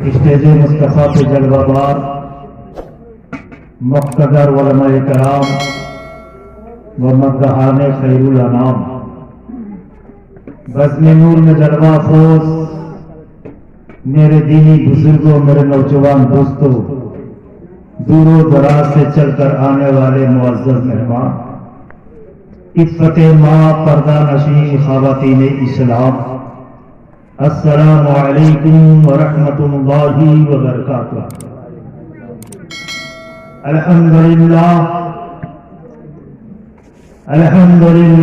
Stage مصطفیٰ پہ جلوہ بار مقتدر علماء کرام و مدحان خیر الانام، بزم نور میں جلوہ افروز میرے دینی بزرگوں، میرے نوجوان دوستوں، دور و دراز سے چل کر آنے والے معزز مہمان، عفت ماں پردہ نشین خواتین اسلام، السلام علیکم ورحمۃ اللہ وبرکاتہ۔ الحمدللہ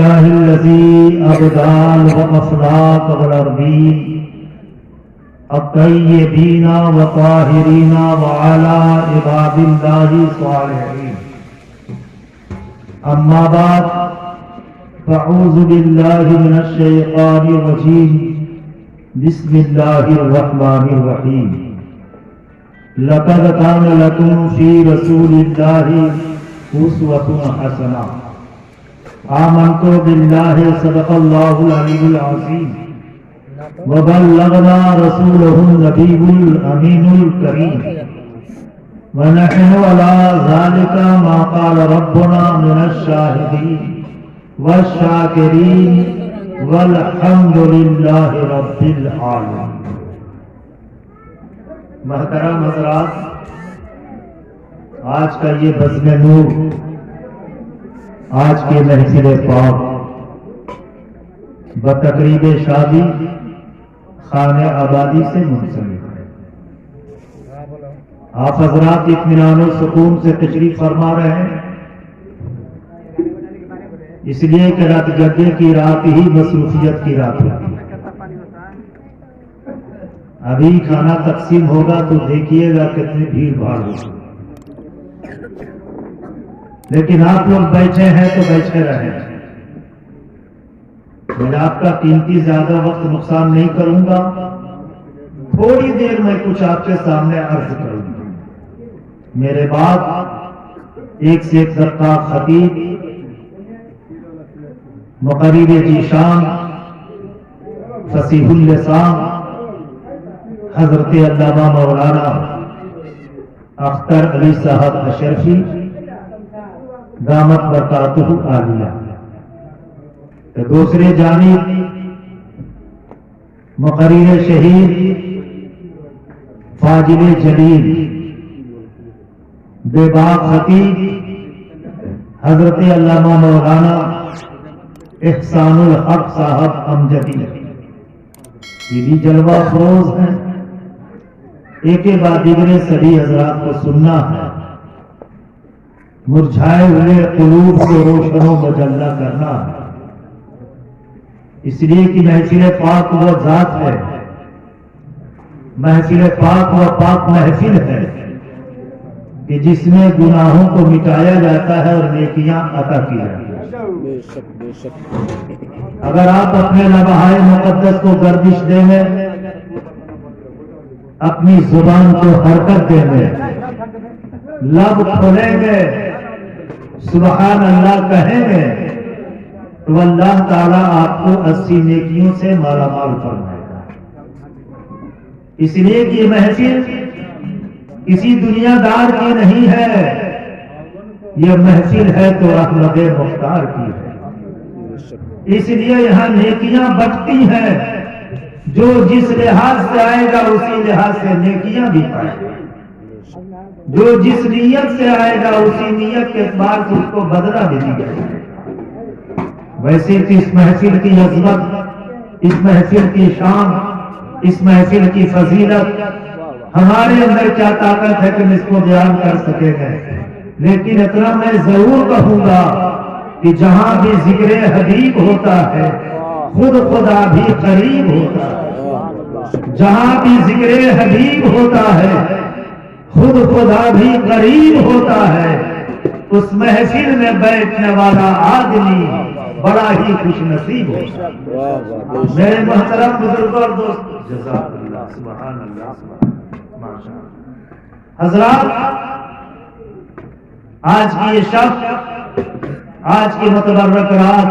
الذی ابدال وافلاک والارضین الطیبین وطاہرین وعلی عباد اللہ الصالحین، اما بعد فاعوذ باللہ من الشیطان الرجیم، بسم اللہ الرحمن الرحیم۔ لقد کان لکم فی رسول اللہ اسوۃ حسنہ۔ آمنت باللہ صدق اللہ العلی العظیم وبلغنا رسولہ النبی الامین الکریم ونحن علی ذلک ما قال ربنا من الشاہدین والشاکرین والحمد للہ رب العالمین۔ محترم حضرات، آج کا یہ بزم نور، آج کے محفل پاک بتقریب شادی خانہ آبادی سے منسلک ہے۔ آپ حضرات اطمینان و سکون سے تشریف فرما رہے ہیں، اس لیے کہ رات جگہ کی رات ہی مصروفیت کی رات ہوتی ہے۔ ابھی کھانا تقسیم ہوگا تو دیکھیے گا کتنی بھیڑ بھاڑ ہوگی، لیکن آپ لوگ بیٹھے ہیں تو بیٹھے رہیں۔ میں آپ کا قیمتی زیادہ وقت نقصان نہیں کروں گا، تھوڑی دیر میں کچھ آپ کے سامنے عرض کروں گا۔ میرے بعد ایک سے ایک زرقا خطیب، مقرر ذیشان، فصیح اللسان، حضرت علامہ مولانا اختر علی صاحب اشرفی دامت برکاتہ عالیہ، دوسرے جانب مقرر شہید فاضل جلیل بے باک خطیب حضرت علامہ مولانا احسان الحق صاحب امجدی، یہ بھی جلوہ افروز ہیں۔ ایک کے بعد دیگر سبھی حضرات کو سننا ہے، مرجھائے ہوئے قلوب کو روشن و مجلہ کرنا ہے، اس لیے کہ محفل پاک وہ ذات ہے، محفل پاک وہ پاک محفل ہے کہ جس میں گناہوں کو مٹایا جاتا ہے اور نیکیاں عطا کی جاتی ہیں۔ اگر آپ اپنے لمحہ مقدس کو گردش دیں گے، اپنی زبان کو حرکت دیں گے، لب کھولیں گے، سبحان اللہ کہیں گے، تو اللہ تعالیٰ آپ کو 80 نیکیوں سے مالا مال فرمائے گا۔ اس لیے کہ یہ محفل کسی دنیا دار کی نہیں ہے، یہ محفل ہے تو احمد مختار کی ہے۔ اس لیے یہاں نیکیاں بٹتی ہیں، جو جس لحاظ سے آئے گا اسی لحاظ سے نیکیاں بھی پائے گا، جو جس نیت سے آئے گا اسی نیت کے اعتبار سے اس کو بدلہ بھی دیا جائے گا۔ ویسے کہ اس محفل کی عظمت، اس محفل کی شان، اس محفل کی فضیلت ہمارے اندر کیا طاقت ہے کہ ہم اس کو بیان کر سکیں گے، لیکن اتنا میں ضرور کہوں گا کہ جہاں بھی ذکر حبیب ہوتا ہے خود خدا بھی قریب ہوتا ہے، جہاں بھی ذکر حبیب ہوتا ہے خود خدا بھی قریب ہوتا ہے۔ اس محفل میں بیٹھنے والا آدمی بڑا ہی خوش نصیب ہوتا ہے۔ میرے محترم بزرگوں اور دوست، جزاک اللہ، سبحان اللہ، ماشاء اللہ۔ حضرات، آج کی یہ شب، آج کی متبرک رات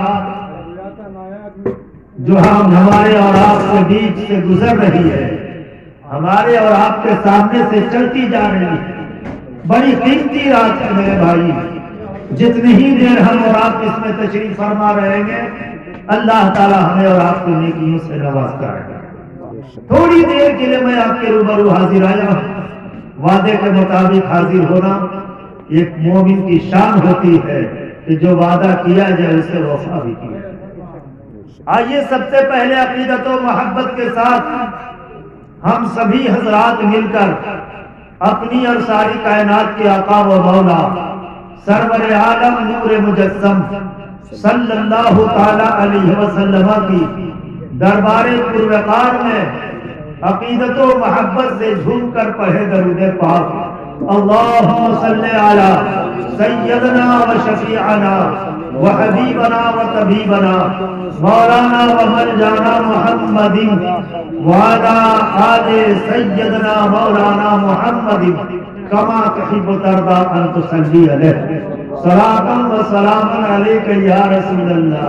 جو ہم ہمارے اور آپ کے بیچ سے گزر رہی ہے، ہمارے اور آپ کے سامنے سے چلتی جا رہی ہے. بڑی قیمتی رات ہے میرے بھائی. جتنی ہی دیر ہم اور آپ اس میں تشریف فرما رہیں گے اللہ تعالی ہمیں اور آپ کو نیکیوں سے نوازتا رہے گا. تھوڑی دیر کے لیے میں آپ کے روبرو حاضر آیا ہوں. وعدے کے مطابق حاضر ہونا ایک مومن کی شان ہوتی ہے کہ جو وعدہ کیا جائے اسے وفا بھی کیا. آئیے سب سے پہلے عقیدت و محبت کے ساتھ ہم سبھی حضرات مل کر اپنی اور ساری کائنات کے آقا و مولا سرور عالم نور مجسم صلی اللہ تعالی علیہ وسلم کی دربار پروقار میں عقیدت و محبت سے جھوم کر پڑھے درود پاک. اللہم صلی علی سیدنا و شفیعنا و حبیبنا و طبیبنا مولانا و ملجانا محمد وعلی آل سیدنا مولانا محمد کما تحب ترضى ان تصلی علیہ. صلاۃ و سلام علیک یا رسول اللہ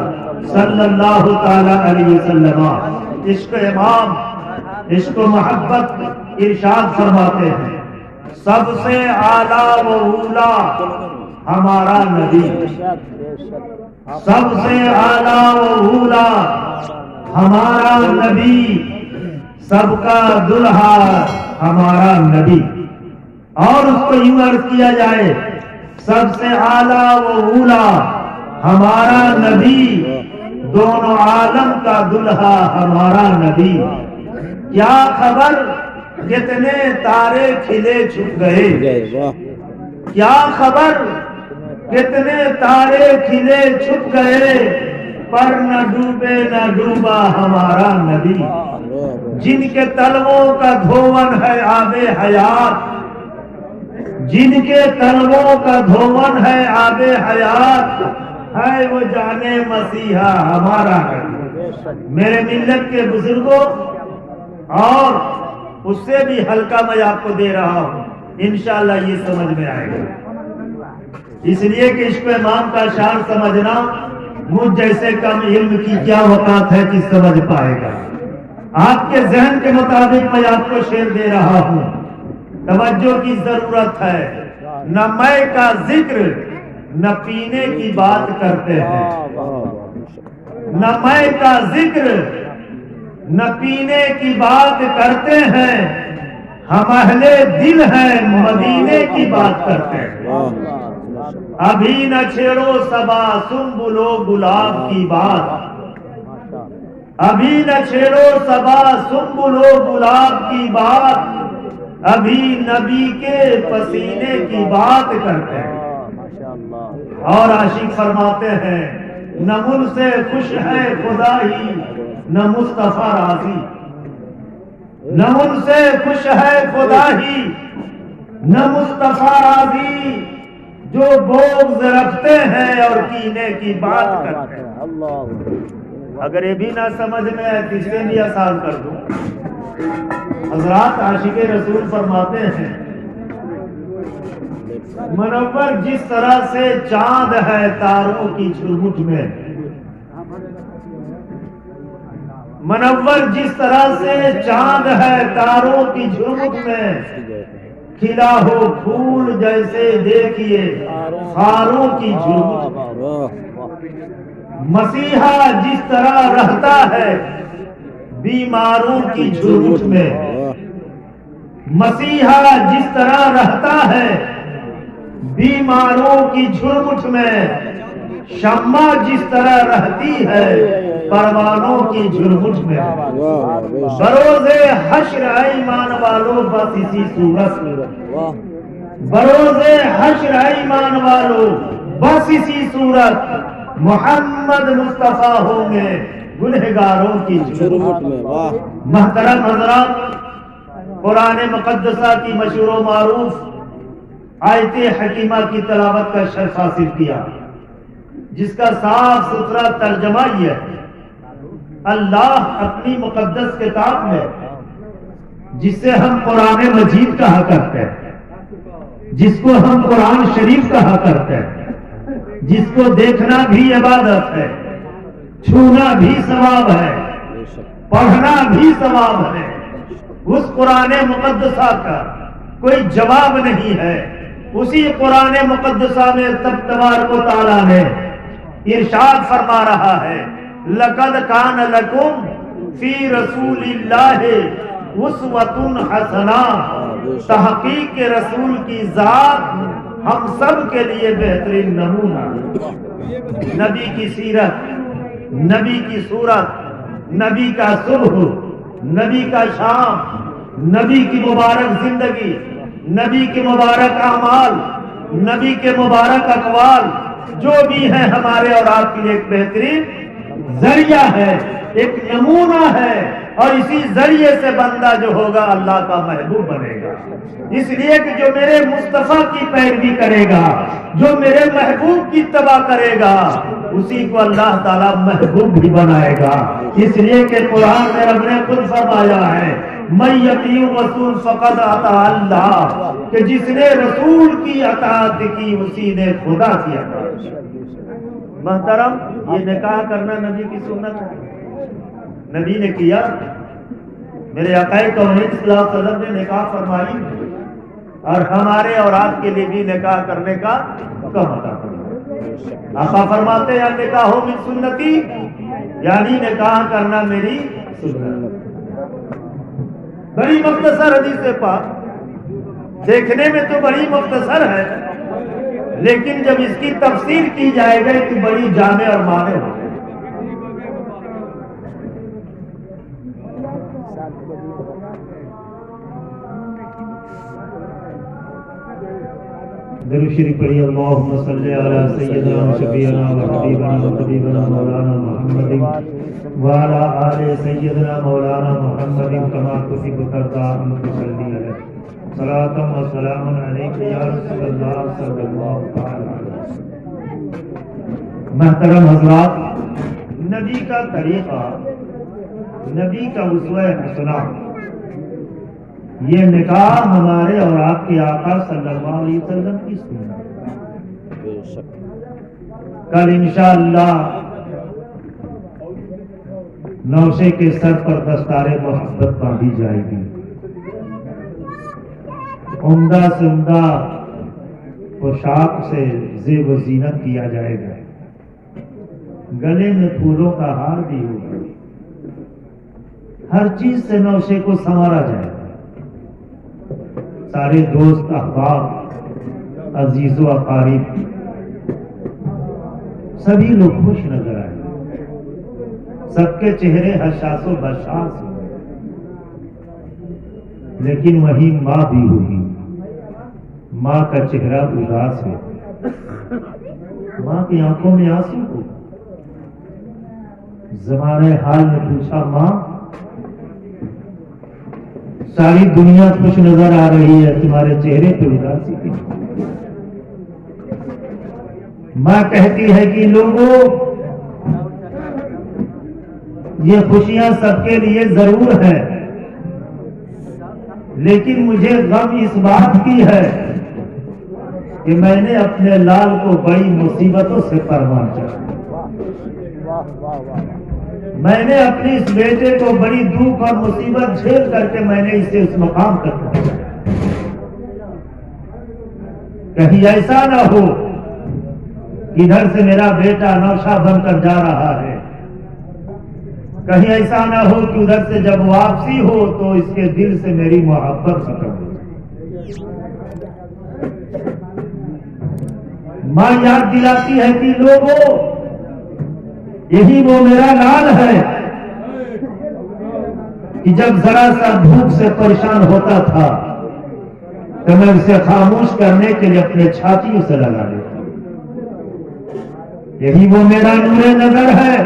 صلی اللہ تعالی علیہ وسلم. عشق امام عشق و محبت ارشاد فرماتے ہیں سب سے اعلیٰ و اولا ہمارا نبی. سب سے اعلیٰ و اولا ہمارا نبی. سب کا دلہا ہمارا نبی. اور اس کو یوں عرض کیا جائے سب سے اعلیٰ و اولا ہمارا نبی. دونوں عالم کا دلہا ہمارا نبی. کیا خبر کتنے تارے کھلے چھپ گئے. کیا خبر کتنے تارے کھلے چھپ گئے پر نہ ڈوبے نہ ڈوبا ہمارا نبی. جن کے تلووں کا دھون ہے آب حیات. جن کے تلووں کا دھون ہے آب حیات ہے وہ جانے مسیحا ہمارا نبی. میرے ملت کے بزرگوں اور اس سے بھی ہلکا میں آپ کو دے رہا ہوں انشاءاللہ یہ سمجھ میں آئے گا. اس لیے کہ عشق امام کا شان سمجھنا مجھ جیسے کم علم کی کیا وقات ہے کہ سمجھ پائے گا. آپ کے ذہن کے مطابق میں آپ کو شعر دے رہا ہوں. توجہ کی ضرورت ہے. نہ میں کا ذکر نہ پینے کی بات کرتے ہیں. نہ میں کا ذکر نہ پینے کی بات کرتے ہیں. ہم اہل دل ہیں مدینے کی بات کرتے ہیں. ابھی نہ چھیڑو صبا سنبل و گلاب کی بات. ابھی نہ چھیڑو صبا سنبل و گلاب کی بات. ابھی نبی کے پسینے کی بات کرتے ہیں. اور عاشق فرماتے ہیں نہ من سے خوش ہے خدا ہی نہ مصطفیٰ راضی. نہ ان سے خوش ہے خدا ہی نہ مصطفیٰ راضی. جو بغض رکھتے ہیں اور کینے کی بات کرتے ہیں. اگر یہ بھی نہ سمجھ میں آئے تو اسے بھی آسان کر دوں. حضرات عاشق رسول فرماتے ہیں منور جس طرح سے چاند ہے تاروں کی جھرمٹ میں. منور جس طرح سے چاند ہے تاروں کی جھرمٹ میں. کھلا ہو پھول جیسے دیکھیے خاروں کی جھرمٹ. مسیحا جس طرح رہتا ہے بیماروں کی جھرمٹ میں. مسیحا جس طرح رہتا ہے بیماروں کی جھرمٹ میں. شمع جس طرح رہتی ہے پروانوں کی جھرمٹ میں. بروز حشر ایمان والو بس اسی صورت. بروز حشر ایمان والو بس اسی صورت محمد مصطفیٰ ہوں گے گنہگاروں کی جھرمٹ میں. محترم حضرات قرآن مقدسہ کی مشہور و معروف آیت حکیمہ کی تلاوت کا شرف حاصل کیا جس کا صاف ستھرا ترجمہ یہ ہے اللہ اپنی مقدس کتاب میں جسے ہم قرآن مجید کہا کرتے ہیں جس کو ہم قرآن شریف کہا کرتے ہیں جس کو دیکھنا بھی عبادت ہے چھونا بھی ثواب ہے پڑھنا بھی ثواب ہے اس قرآن مقدسہ کا کوئی جواب نہیں ہے. اسی قرآن مقدسہ میں تب تبارک و تعالیٰ نے ارشاد فرما رہا ہے لَقَدْ كَانَ لَكُمْ فِي رَسُولِ اللَّهِ أُسْوَةٌ حَسَنَةٌ. تحقیق کے رسول کی ذات ہم سب کے لیے بہترین نمونہ. نبی کی سیرت، نبی کی صورت، نبی کا صبح، نبی کا شام، نبی کی مبارک زندگی، نبی کے مبارک اعمال، نبی کے مبارک اقوال جو بھی ہیں ہمارے اور آپ کے لیے ایک بہترین ذریعہ ہے، ایک نمونہ ہے. اور اسی ذریعے سے بندہ جو ہوگا اللہ کا محبوب بنے گا. اس لیے کہ جو میرے مصطفیٰ کی پیروی کرے گا، جو میرے محبوب کی اتباع کرے گا، اسی کو اللہ تعالیٰ محبوب بھی بنائے گا. اس لیے کہ قرآن میں رب نے خود فرمایا ہے من یطیع الرسول فقد اطاع اللہ، کہ جس نے رسول کی اطاعت کی اسی نے خدا کی اطاعت کی. محترم، یہ نکاح کرنا نبی کی سنت ہے، نبی نے کیا. میرے آقا کونین صلی اللہ علیہ وسلم نے نکاح فرمائی اور ہمارے اور آپ کے لیے بھی نکاح کرنے کا حکم عطا فرمایا. آقا فرماتے ہیں نکاح من سنتی، یعنی نکاح کرنا میری سنت. بڑی مختصر حدیث پاک، دیکھنے میں تو بڑی مختصر ہے، لیکن جب اس کی تفسیر کی جائے گی تو بڑی جامع اور مانع ہو. درود شریف پڑھی. اللہم صلی علی سیدنا و شفیعنا و حبیبنا و طبیبنا مولانا محمد وعلی آل سیدنا مولانا محمد کما تحب ترضى ان تصلی علیہ. صلاۃ و سلام علیک یا رسول اللہ صلی اللہ علیہ وسلم. محترم حضرات، نبی کا طریقہ، نبی کا اسوہ حسنہ، یہ نکاح ہمارے اور آپ کے آقا صلی اللہ علیہ وسلم کی سنت. کل انشاءاللہ نوشے کے سر پر دستار محبت باندھی جائے گی. عمدہ سے عمدہ پوشاک سے زیب و زینت کیا جائے گا. گلے میں پھولوں کا ہار بھی ہوگا. ہر چیز سے نوشے کو سنوارا جائے گا. سارے دوست احباب، عزیز و اقارب، سبھی لوگ خوش نظر آئے. سب کے چہرے حشاس و بشاس ہوں، لیکن وہی ماں بھی ہوگی. ماں کا چہرہ اداس ہے، ماں کی آنکھوں میں آنسو ہو. زمانے حال میں پوچھا ماں ساری دنیا خوش نظر آ رہی ہے، تمہارے چہرے پہ اداسی کی. ماں کہتی ہے کہ لوگوں یہ خوشیاں سب کے لیے ضرور ہیں، لیکن مجھے غم اس بات کی ہے کہ میں نے اپنے لال کو بڑی مصیبتوں سے پرمان چڑھا. میں نے اپنے اس بیٹے کو بڑی دکھ اور مصیبت جھیل کر کے میں نے اسے اس مقام تک پہنچایا. کہیں ایسا نہ ہو کہ ادھر سے میرا بیٹا نوشہ بن کر جا رہا ہے، کہیں ایسا نہ ہو کہ ادھر سے جب واپسی ہو تو اس کے دل سے میری محبت ختم ہو. ماں یاد دلاتی ہے کہ لوگوں یہی وہ میرا لال ہے کہ جب ذرا سا بھوک سے پریشان ہوتا تھا تو میں اسے خاموش کرنے کے لیے اپنے چھاتیوں سے لگا لیتا. یہی وہ میرا نور نظر ہے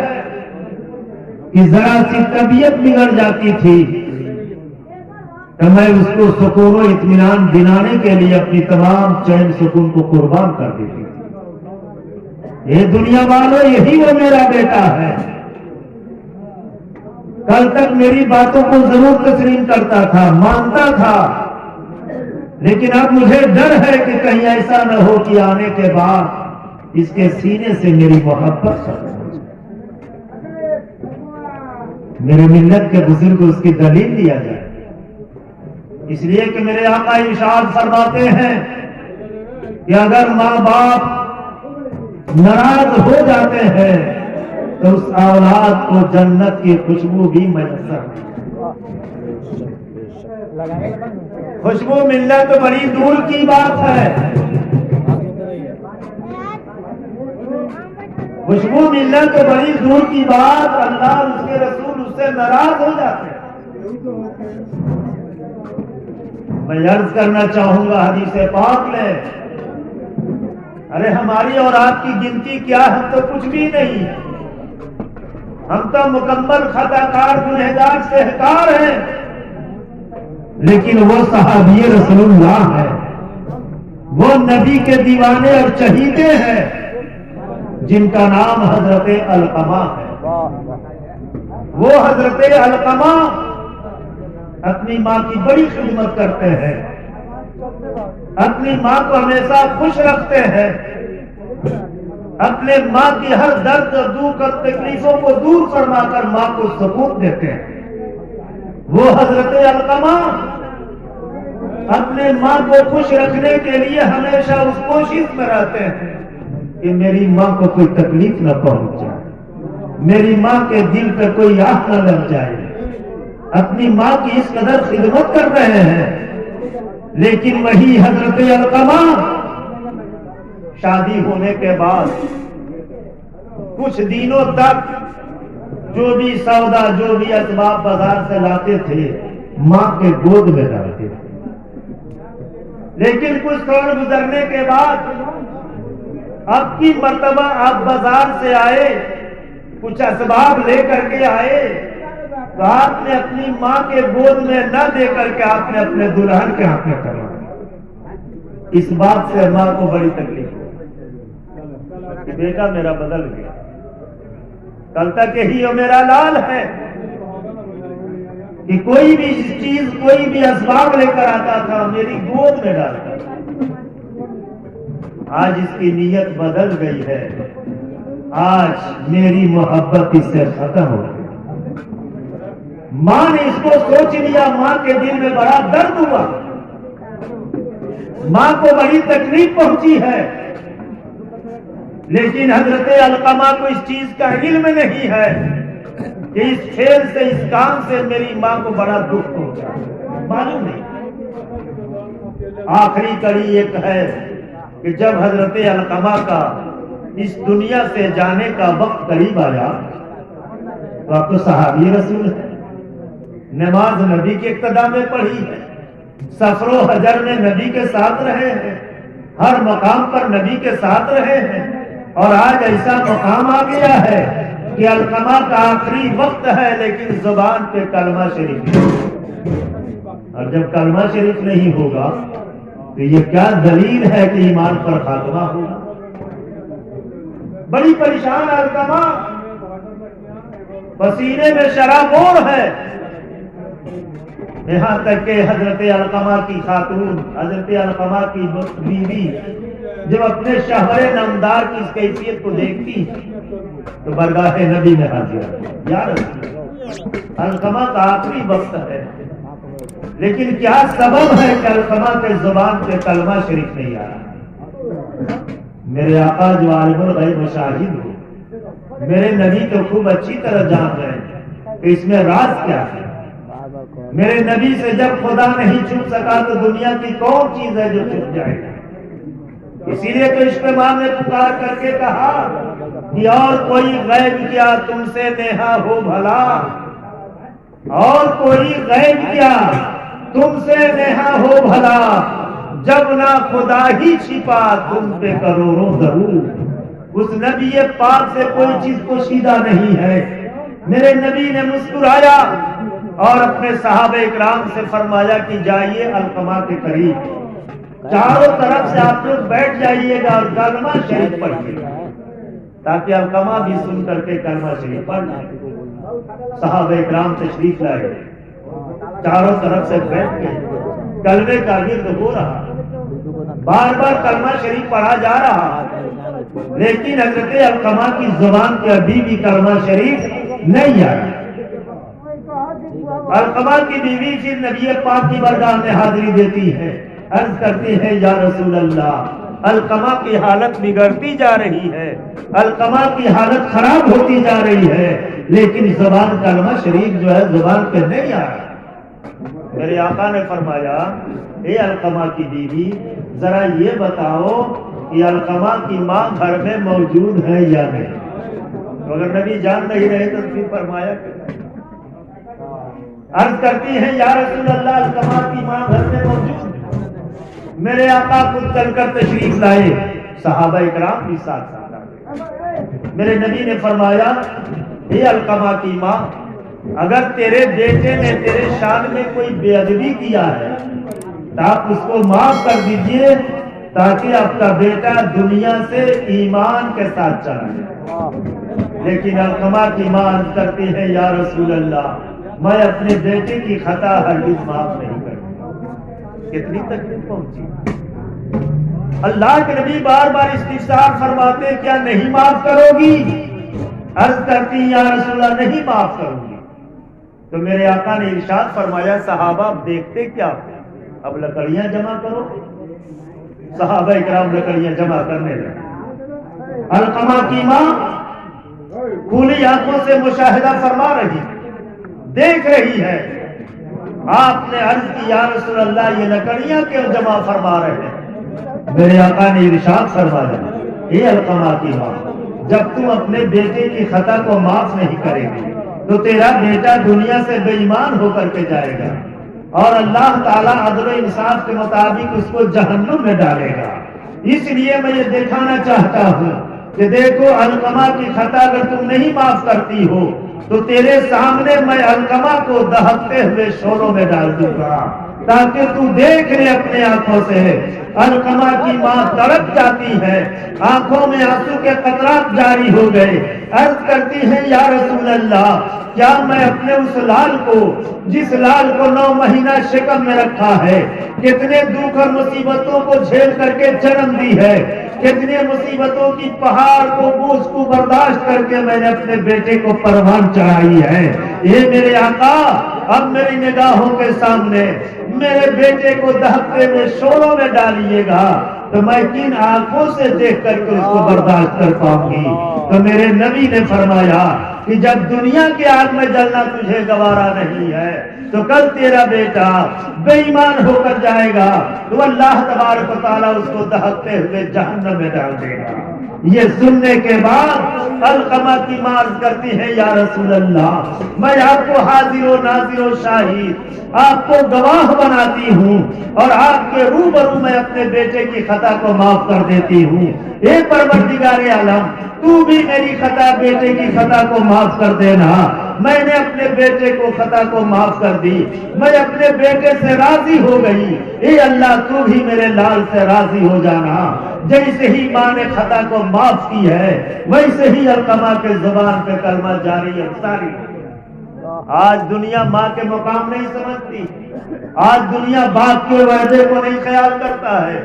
کہ ذرا سی طبیعت بگڑ جاتی تھی تو میں اس کو سکون و اطمینان دلانے کے لیے اپنی تمام چین سکون کو قربان کر دیتی تھی. یہ دنیا والوں یہی وہ میرا بیٹا ہے. کل تک میری باتوں کو ضرور تسلیم کرتا تھا، مانتا تھا، لیکن اب مجھے ڈر ہے کہ کہیں ایسا نہ ہو کہ آنے کے بعد اس کے سینے سے میری محبت ختم ہو جائے. میرے ملت کے بزرگ اس کی دلیل دیا جائے. اس لیے کہ میرے آقا ارشاد فرماتے ہیں کہ اگر ماں باپ ناراض ہو جاتے ہیں تو اس اولاد کو جنت کی خوشبو بھی میسر ہے۔ خوشبو ملنا تو بڑی دور کی بات ہے، خوشبو ملنا تو بڑی دور کی بات، اللہ اور اس کے رسول اس سے ناراض ہو جاتے ہیں۔ میں عرض کرنا چاہوں گا حدیث پاک میں، ارے ہماری اور آپ کی گنتی کیا، ہم تو کچھ بھی نہیں، ہم تو مکمل خطا کار گنہگار سہکار ہیں، لیکن وہ صحابی رسول اللہ ہے، وہ نبی کے دیوانے اور چہیتے ہیں جن کا نام حضرت علقمہ ہے۔ وہ حضرت علقمہ اپنی ماں کی بڑی خدمت کرتے ہیں، اپنی ماں کو ہمیشہ خوش رکھتے ہیں، اپنے ماں کی ہر درد اور دکھ اور تکلیفوں کو دور فرما کر ماں کو سکون دیتے ہیں۔ وہ حضرت علقمہ اپنے ماں کو خوش رکھنے کے لیے ہمیشہ اس کوشش میں رہتے ہیں کہ میری ماں کو کوئی تکلیف نہ پہنچ جائے، میری ماں کے دل پہ کوئی آہ نہ لگ جائے۔ اپنی ماں کی اس قدر خدمت کر رہے ہیں، لیکن وہی حضرت علقمہ شادی ہونے کے بعد کچھ دنوں تک جو بھی سودا جو بھی اسباب بازار سے لاتے تھے ماں کے گود میں ڈالتے تھے، لیکن کچھ سال گزرنے کے بعد اب کی مرتبہ آپ بازار سے آئے، کچھ اسباب لے کر کے آئے، تو آپ نے اپنی ماں کے گود میں نہ دے کر کے آپ نے اپنے دلہن کے ہاتھ میں کروایا۔ اس بات سے ماں کو بڑی تکلیف ہوئی کہ بیٹا میرا بدل گیا، کل تک یہی وہ میرا لال ہے کہ کوئی بھی چیز کوئی بھی اسباب لے کر آتا تھا میری گود میں ڈالتا تھا۔ آج اس کی نیت بدل گئی ہے، آج میری محبت اس سے ختم ہو گئی۔ ماں نے اس کو سوچ لیا، ماں کے دل میں بڑا درد ہوا، ماں کو بڑی تکلیف پہنچی ہے، لیکن حضرت علقمہ کو اس چیز کا علم نہیں ہے کہ اس کھیل سے اس کام سے میری ماں کو بڑا دکھ پہنچا، معلوم نہیں۔ آخری کڑی ایک ہے کہ جب حضرت علقمہ کا اس دنیا سے جانے کا وقت قریب آیا تو آپ تو صحابی رسول ہیں، نماز نبی کے اقتداء میں پڑھی ہے، سفر و حجر میں نبی کے ساتھ رہے ہیں، ہر مقام پر نبی کے ساتھ رہے ہیں، اور آج ایسا مقام آ گیا ہے کہ علقمہ کا آخری وقت ہے لیکن زبان پہ کلمہ شریف نہیں، اور جب کلمہ شریف نہیں ہوگا تو یہ کیا دلیل ہے کہ ایمان پر خاتمہ ہوگا۔ بڑی پریشان علقمہ، پسینے میں شرابور ہے، یہاں تک کہ حضرت علقمہ کی خاتون، حضرت علقمہ کی بیوی جب اپنے شوہر نامدار کی اس کیفیت کو دیکھتی تو برگاہ نبی میں حاضر، یا رسول اللہ، علقمہ کا آخری وقت ہے، لیکن کیا سبب ہے کہ علقمہ کے زبان پہ کلمہ شریف نہیں آ رہا؟ میرے آقا جو عالم الغیب و شاہد ہو، میرے نبی تو خوب اچھی طرح جان رہے ہیں کہ اس میں راز کیا ہے۔ میرے نبی سے جب خدا نہیں چھپ سکا تو دنیا کی کون چیز ہے جو چھپ جائے گا؟ اسی لیے تو اجتماع میں پکار کر کے کہا کہ اور کوئی غیب کیا تم سے نیہا ہو بھلا، اور کوئی غیب کیا تم سے نیہا ہو بھلا، جب نہ خدا ہی چھپا تم پہ کروڑوں ضرور۔ اس نبی پاک سے کوئی چیز پوشیدہ نہیں ہے۔ میرے نبی نے مسکرایا اور اپنے صحابہ اکرام سے فرمایا کہ جائیے علقمہ کے قریب، چاروں طرف سے آپ لوگ بیٹھ جائیے گا اور کلمہ شریف پڑھیے گا تاکہ علقمہ بھی سن کر کے کلمہ شریف پڑھ لیں۔ صحابہ اکرام تشریف لائے، چاروں طرف سے بیٹھ کے کلمے کا ورد ہو رہا، بار بار کلمہ شریف پڑھا جا رہا، لیکن حضرت علقمہ کی زبان کے ابھی بھی کلمہ شریف نہیں آیا۔ علقمہ کی بیوی پھر نبی پاک کی بارگاہ میں حاضری دیتی ہے، عرض کرتی ہے یا رسول اللہ، علقمہ کی حالت بگڑتی جا رہی ہے، علقمہ کی حالت خراب ہوتی جا رہی ہے، لیکن زبان کلمہ شریف جو ہے زبان پہ نہیں آ رہا۔ میرے آقا نے فرمایا اے علقمہ کی بیوی، ذرا یہ بتاؤ کہ علقمہ کی ماں گھر میں موجود ہے یا نہیں؟ تو اگر نبی جان نہیں رہے تو پھر فرمایا کہ عرض کرتی ہے یا رسول اللہ، علقمہ کی ماں گھر میں موجود ہے۔ میرے آقا خود چل کر تشریف لائے، صحابہ اکرام بھی ساتھ ساتھ آئے۔ میرے نبی نے فرمایا اے علقمہ کی ماں، اگر تیرے بیٹے نے تیرے شان میں کوئی بے ادبی کیا ہے تو آپ اس کو معاف کر دیجئے، تاکہ آپ کا بیٹا دنیا سے ایمان کے ساتھ چلا جائے۔ لیکن علقمہ کی ماں عرض کرتی ہے یا رسول اللہ، میں اپنے بیٹے کی خطا ہرگز معاف نہیں کرتی۔ کتنی تکلیف پہنچی۔ اللہ کے نبی بار بار استفسار فرماتے کیا نہیں معاف کرو گی؟ عرض کرتی یا رسول اللہ نہیں معاف کروں گی۔ تو میرے آقا نے ارشاد فرمایا صحابہ دیکھتے کیا، اب لکڑیاں جمع کرو۔ صحابہ اکرام لکڑیاں جمع کرنے لگے۔ علقمہ کی ماں کھلی آنکھوں سے مشاہدہ فرما رہی، دیکھ رہی ہے۔ آپ نے عرض کی یا رسول اللہ یہ لکڑیاں کیوں جمع فرما رہے ہیں؟ میرے آقا نے ارشاد فرمایا اے علقمہ کی ماں، جب تم اپنے بیٹے کی خطا کو معاف نہیں کرے گی تو تیرا بیٹا دنیا سے بے ایمان ہو کر کے جائے گا، اور اللہ تعالیٰ عدل و انصاف کے مطابق اس کو جہنم میں ڈالے گا۔ اس لیے میں یہ دکھانا چاہتا ہوں کہ دیکھو علقمہ کی خطا اگر تم نہیں معاف کرتی ہو تو تیرے سامنے میں علقمہ کو دہکتے ہوئے شولوں میں ڈال دوں گا، تاکہ تو دیکھ لے اپنے آنکھوں سے۔ علقمہ کی ماں تڑپ جاتی ہے، آنکھوں میں آنسو کے قطرات جاری ہو گئے۔ عرض کرتی ہے یا رسول اللہ، کیا میں اپنے اس لال کو، جس لال کو 9 مہینہ شکم میں رکھا ہے، کتنے دکھ اور مصیبتوں کو جھیل کر کے جنم دی ہے، کتنے مصیبتوں کی پہاڑ کو بوجھ کو برداشت کر کے میں نے اپنے بیٹے کو پروان چڑھائی ہے، یہ میرے آقا اب میری نگاہوں کے سامنے میرے بیٹے کو دہکتے ہوئے شولوں میں ڈالیے گا تو میں کن آنکھوں سے دیکھ کر کے اس کو برداشت کر پاؤں گی؟ تو میرے نبی نے فرمایا کہ جب دنیا کے آگ میں جلنا تجھے گوارا نہیں ہے تو کل تیرا بیٹا بے ایمان ہو کر جائے گا تو اللہ تبارک و تعالیٰ اس کو دہکتے ہوئے جہنم میں ڈال دے گا۔ یہ سننے کے بعد علقمہ کی ماں عرض کرتی ہے یا رسول اللہ، میں آپ کو حاضر و ناظر و شاہد، آپ کو گواہ بناتی ہوں اور آپ کے روبرو میں اپنے بیٹے کی خطا کو معاف کر دیتی ہوں۔ اے پروردگار عالم، تو بھی میری خطا، بیٹے کی خطا کو معاف کر دینا۔ میں نے اپنے بیٹے کو خطا کو معاف کر دی، میں اپنے بیٹے سے راضی ہو گئی۔ اے اللہ تو بھی میرے لال سے راضی ہو جانا۔ جیسے ہی ماں نے خطا کو معاف کی ہے ویسے ہی علقمہ کے زبان پہ کلمہ جاری اور ساری۔ آج دنیا ماں کے مقام نہیں سمجھتی، آج دنیا باپ کے وعدے کو نہیں خیال کرتا ہے،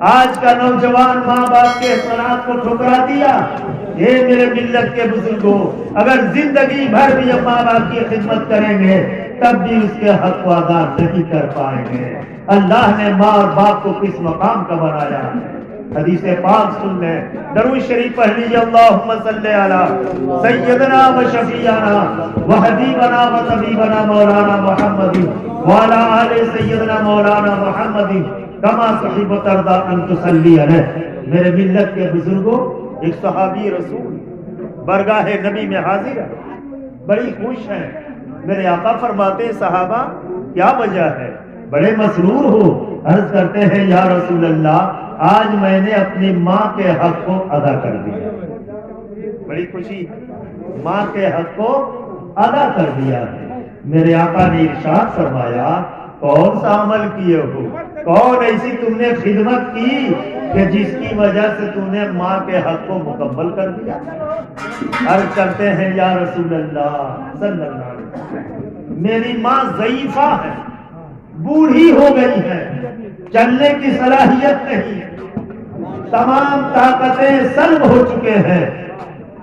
آج کا نوجوان ماں باپ کے احسانات کو ٹھکرا دیا۔ اے میرے ملت کے بزرگوں، اگر زندگی بھر بھی ہم ماں باپ کی خدمت کریں گے تب بھی اس کے حق کو ادا نہیں کر پائیں گے۔ اللہ نے ماں اور باپ کو کس مقام کا بنایا ہے؟ حدیث پاک سن لیں، درود شریف پڑھ لیجیے، اللہم صلی علی سیدنا و شفیعنا و حبیبنا و طبیبنا مولانا محمد وعلی آل سیدنا مولانا محمد کما تحب و ترضی ان تصلی علیہ۔ میرے ملت کے بزرگوں، ایک صحابی رسول برگاہ نبی میں حاضر ہے، بڑی خوش ہیں۔ میرے آقا فرماتے صحابہ کیا وجہ ہے؟ بڑے مسرور ہو۔ عرض کرتے ہیں یا رسول اللہ، آج میں نے اپنی ماں کے حق کو ادا کر دیا۔ بڑی خوشی، ماں کے حق کو ادا کر دیا ہے۔ میرے آقا نے ارشاد فرمایا کون سا عمل کیے ہو، کون ایسی تم نے خدمت کی کہ جس کی وجہ سے تم نے ماں کے حق کو مکمل کر دیا؟ عرض کرتے ہیں یا رسول اللہ صلی اللہ علیہ وسلم، میری ماں ضعیفہ ہے، بوڑھی ہو گئی ہے، چلنے کی صلاحیت نہیں، تمام طاقتیں سلب ہو چکے ہیں،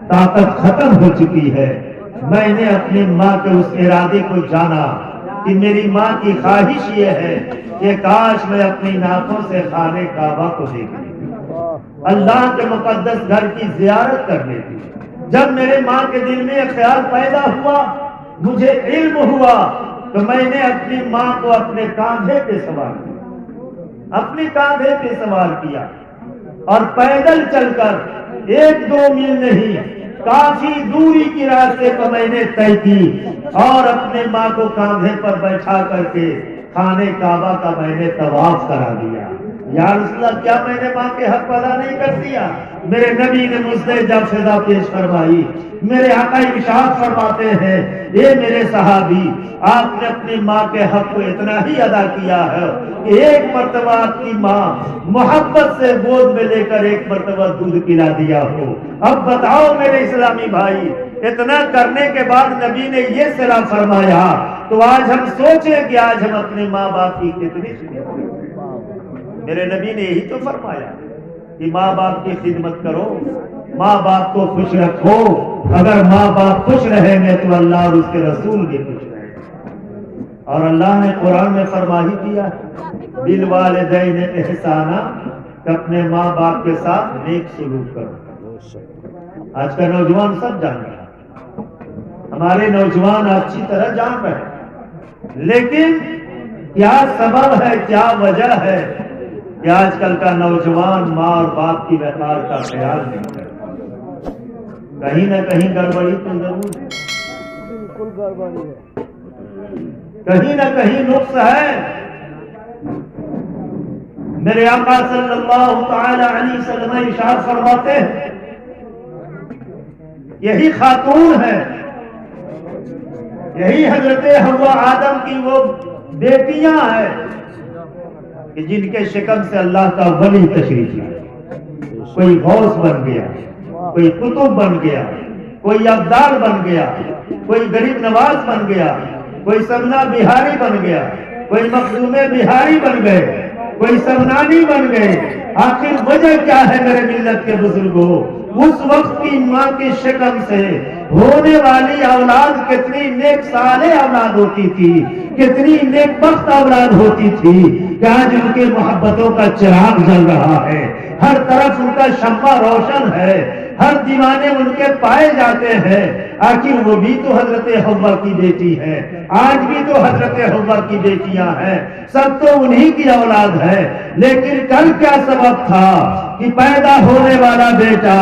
طاقت ختم ہو چکی ہے۔ میں نے اپنی ماں کے اس ارادے کو جانا کہ میری ماں کی خواہش یہ ہے کہ کاش میں اپنی ناکوں سے خانہ کعبہ کو دیکھ لیتی، اللہ کے مقدس گھر کی زیارت کر لیتی۔ جب میرے ماں کے دل میں یہ خیال پیدا ہوا، مجھے علم ہوا، تو میں نے اپنی ماں کو اپنے کاندھے پہ سوار کیا، اپنے کاندھے پہ سوار کیا، اور پیدل چل کر 1-2 میل نہیں، کافی دوری کی راستے کو میں نے طے کی، اور اپنے ماں کو کاندھے پر بیٹھا کر کے خانہ کعبہ کا میں نے طواف کرا دیا۔ یا رسول اللہ، کیا میں نے ماں کے حق ادا نہیں کر دیا؟ میرے نبی نے مجھ سے جب فضا پیش فرمائی، میرے آقا ارشاد فرماتے ہیں، اے میرے صحابی، آپ نے اپنی ماں کے حق کو اتنا ہی ادا کیا ہے کہ ایک مرتبہ آپ کی ماں محبت سے گود میں لے کر ایک مرتبہ دودھ پلا دیا ہو۔ اب بتاؤ میرے اسلامی بھائی، اتنا کرنے کے بعد نبی نے یہ صلاح فرمایا، تو آج ہم سوچیں کہ آج ہم اپنے ماں باپ کی کتنی خدمت کریں۔ میرے نبی نے یہی تو فرمایا کہ ماں باپ کی خدمت کرو، ماں باپ کو خوش رکھو، اگر ماں باپ خوش رہیں گے تو اللہ اور اس کے رسول بھی خوش رہیں گے۔ اور اللہ نے قرآن میں فرما ہی دیا، بالوالدین احسانا، کہ اپنے ماں باپ کے ساتھ نیک سلوک کرو۔ آج کا نوجوان سب جان رہا ہے، ہمارے نوجوان اچھی طرح جان رہے ہیں، لیکن کیا سبب ہے، کیا وجہ ہے کہ آج کل کا نوجوان ماں اور باپ کی وقار کا خیال نہیں کرتا؟ کہیں نہ کہیں گڑبڑی تو ضرور ہے، بالکل گڑبڑی ہے، کہیں نہ کہیں نقص ہے۔ میرے آقا صلی اللہ تعالی علیہ وسلم ارشاد فرماتے ہیں، یہی خاتون ہے، یہی حضرت حوا آدم کی وہ بیٹیاں ہیں کہ جن کے شکم سے اللہ کا ولی تشریف لایا، کوئی غوث بن گیا، کوئی قطب بن گیا، کوئی ابدال بن گیا، کوئی غریب نواز بن گیا، کوئی سبنا بہاری بن گیا، کوئی مخدوم بہاری بن گئے، کوئی سبنانی بن گئے۔ آخر وجہ کیا ہے میرے ملت کے بزرگوں؟ اس وقت کی ماں کی شکم سے ہونے والی اولاد کتنی نیک صالح اولاد ہوتی تھی، کتنی نیک بخت اولاد ہوتی تھی کہ آج ان کے محبتوں کا چراغ جل رہا ہے، ہر طرف ان کا شمع روشن ہے، ہر دیوانے ان کے پائے جاتے ہیں۔ آخر وہ بھی تو حضرت حوا کی بیٹی ہے، آج بھی تو حضرت حوا کی بیٹیاں ہیں، سب تو انہی کی اولاد ہے۔ لیکن کل کیا سبب تھا کہ پیدا ہونے والا بیٹا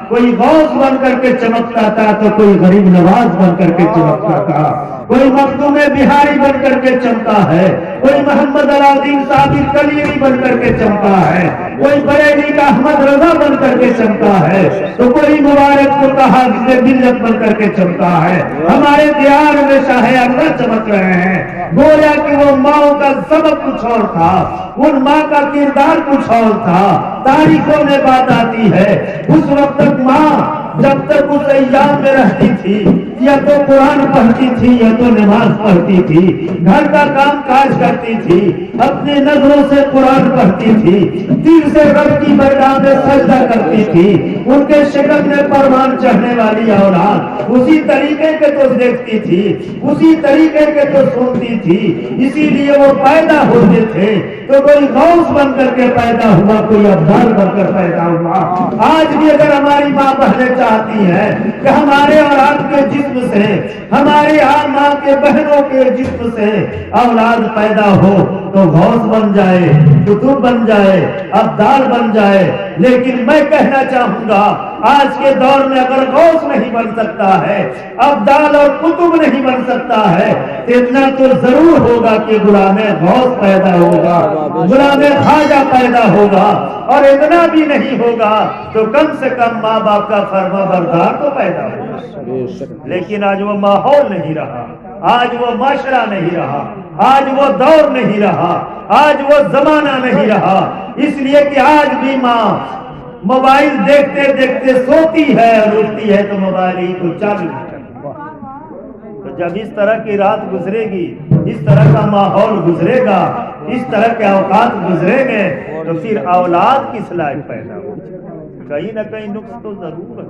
کوئی غوث بن کر کے چمکتا تھا تو کوئی غریب نواز بن کر کے چمکتا تھا، کوئی مخدوم بہاری بن کر کے چمکا ہے، کوئی محمد علاؤدین صابر کلیری بن کر کے چمکا ہے، کوئی بریلی کا احمد رضا بن کر کے چمکا ہے، تو کوئی مبارک کو کہا جسے ملت بن کر کے چمکا ہے۔ ہمارے دیار میں شاہ اللہ چمک رہے ہیں، گویا کہ وہ ماں کا سبب کچھ اور تھا، ان ماں کا کردار کچھ اور تھا۔ تاریخوں میں بات آتی ہے، اس وقت تک ماں جب تک اس ایام میں رہتی تھی یا تو قرآن پڑھتی تھی یا تو نماز پڑھتی تھی، گھر کا کام کاج کرتی تھی، اپنی نظروں سے قرآن پڑھتی تھی، دل سے رب کی بارگاہ میں سجدہ کرتی تھی۔ ان کے شکم میں پروان چڑھنے والی اولاد اسی طریقے کے تو دیکھتی تھی، اسی طریقے کے تو سنتی تھی، اسی لیے وہ پیدا ہوتے تھے تو کوئی غوث بن کر کے پیدا ہوا، کوئی ابدال بن کر پیدا ہوا۔ آج بھی اگر ہماری ماں بہنیں چاہتی ہے کہ ہمارے اولاد کے جسم سے، ہماری ماں کے بہنوں کے جسم سے اولاد پیدا ہو تو غوث بن جائے، قطب بن جائے، ابدال بن جائے۔ لیکن میں کہنا چاہوں گا، آج کے دور میں اگر غوث نہیں بن سکتا ہے، ابدال اور قطب نہیں بن سکتا ہے، تو اتنا تو ضرور ہوگا کہ غلام غوث پیدا ہوگا، غلام خواجہ پیدا ہوگا، اور اتنا بھی نہیں ہوگا تو کم سے کم ماں باپ کا فرما بردار تو پیدا ہوگا۔ لیکن آج وہ ماحول نہیں رہا، آج وہ معاشرہ نہیں رہا، آج وہ دور نہیں رہا، آج وہ زمانہ نہیں رہا، اس لیے کہ آج بھی ماں موبائل دیکھتے دیکھتے سوتی ہے اور اٹھتی ہے تو موبائل ہی کو چالو کرتی ہے۔ تو جب اس طرح کی رات گزرے گی، اس طرح کا ماحول گزرے گا، اس طرح کے اوقات گزریں گے تو پھر اولاد کس لائق پیدا ہوگی؟ کہیں نہ کہیں نقص تو ضرور ہے،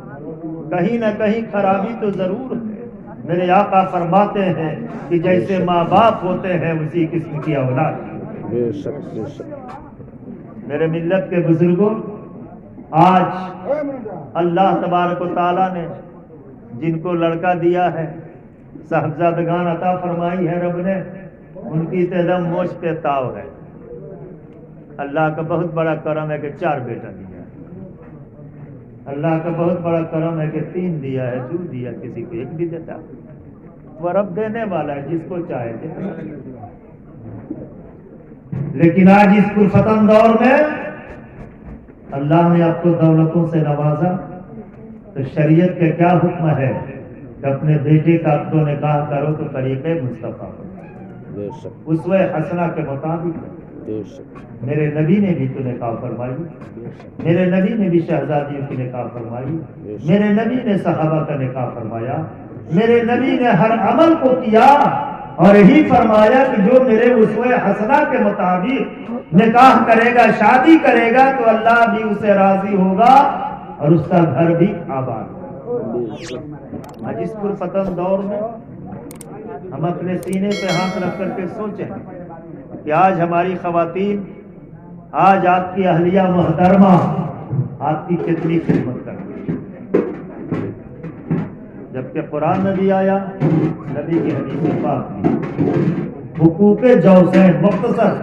کہیں نہ کہیں خرابی تو ضرور ہے۔ میرے آقا فرماتے ہیں کہ جیسے ماں باپ ہوتے ہیں اسی قسم کی اولاد. بے شک بے شک. میرے ملت کے بزرگوں، آج اللہ تبارک و تعالیٰ نے جن کو لڑکا دیا ہے، صاحبزادگان عطا فرمائی ہے رب نے، ان کی تیدم موش پہ تاؤ ہے. اللہ کا بہت بڑا کرم ہے کہ 4 بیٹا دیا ہے. اللہ کا بہت بڑا کرم ہے کہ 3 دیا ہے، 2 دیا، کسی کو 1 بھی دیتا. وہ رب دینے والا ہے جس کو چاہے دیتا. لیکن آج اس پرفتن دور میں اللہ نے آپ کو دولتوں سے نوازا تو شریعت کا کیا حکم ہے کہ اپنے بیٹے کا عقد و نکاح کرو تو طریقے مصطفیٰ بے شک اسوہ حسنہ کے مطابق. بے شک میرے نبی نے بھی تو نکاح فرمائی، بے شک میرے نبی نے بھی شہزادیوں کی نکاح فرمائی، میرے نبی نے صحابہ کا نکاح فرمایا، میرے نبی نے ہر عمل کو کیا اور یہی فرمایا کہ جو میرے اسوہ حسنہ کے مطابق نکاح کرے گا، شادی کرے گا تو اللہ بھی اسے راضی ہوگا اور اس کا گھر بھی آباد ہوگا. آج اس پرفتن دور میں ہم اپنے سینے پہ ہاتھ رکھ کر کے سوچیں کہ آج ہماری خواتین، آج آپ کی اہلیہ محترمہ آپ کی کتنی خدمت کرتی ہے. جبکہ قرآن میں بھی آیا، نبی کی حدیث پاک بھی، حقوق جوزین، مختصر